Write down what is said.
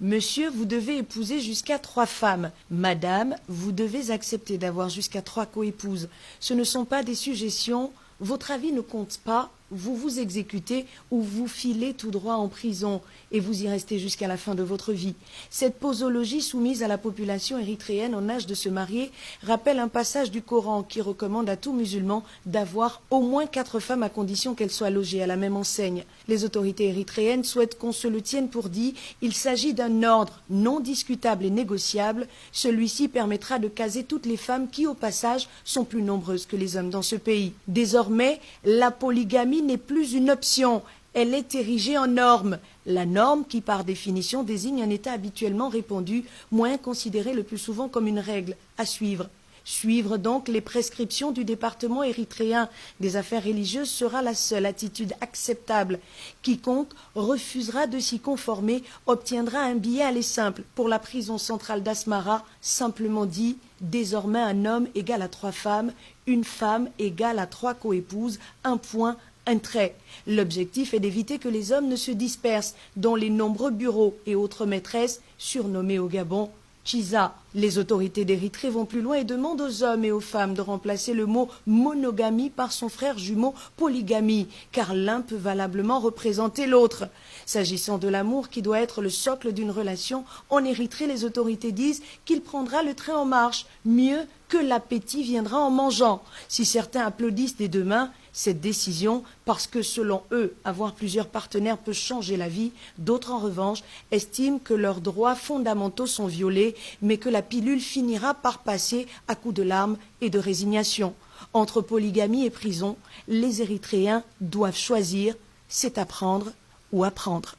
Monsieur, vous devez épouser jusqu'à 3 femmes. Madame, vous devez accepter d'avoir jusqu'à 3 coépouses. Ce ne sont pas des suggestions. Votre avis ne compte pas. Vous vous exécutez ou vous filez tout droit en prison et vous y restez jusqu'à la fin de votre vie. Cette posologie soumise à la population érythréenne en âge de se marier rappelle un passage du Coran qui recommande à tout musulman d'avoir au moins 4 femmes à condition qu'elles soient logées à la même enseigne. Les autorités érythréennes souhaitent qu'on se le tienne pour dit. Il s'agit d'un ordre non discutable et négociable. Celui-ci permettra de caser toutes les femmes qui, au passage, sont plus nombreuses que les hommes dans ce pays. Désormais, la polygamie n'est plus une option, elle est érigée en norme. La norme qui, par définition, désigne un état habituellement répandu, moins considéré le plus souvent comme une règle à suivre. Suivre donc les prescriptions du département érythréen des affaires religieuses sera la seule attitude acceptable. Quiconque refusera de s'y conformer obtiendra un billet aller simple pour la prison centrale d'Asmara, simplement dit, désormais un homme égale à 3 femmes, une femme égale à 3 coépouses, un point, un trait. L'objectif est d'éviter que les hommes ne se dispersent dans les nombreux bureaux et autres maîtresses surnommées au Gabon Chiza. Les autorités d'Érythrée vont plus loin et demandent aux hommes et aux femmes de remplacer le mot monogamie par son frère jumeau polygamie, car l'un peut valablement représenter l'autre. S'agissant de l'amour qui doit être le socle d'une relation, en Érythrée, les autorités disent qu'il prendra le train en marche, mieux que l'appétit viendra en mangeant. Si certains applaudissent des deux mains cette décision, parce que selon eux, avoir plusieurs partenaires peut changer la vie, d'autres en revanche estiment que leurs droits fondamentaux sont violés, mais que la pilule finira par passer à coups de larmes et de résignation. Entre polygamie et prison, les Érythréens doivent choisir, c'est apprendre ou apprendre.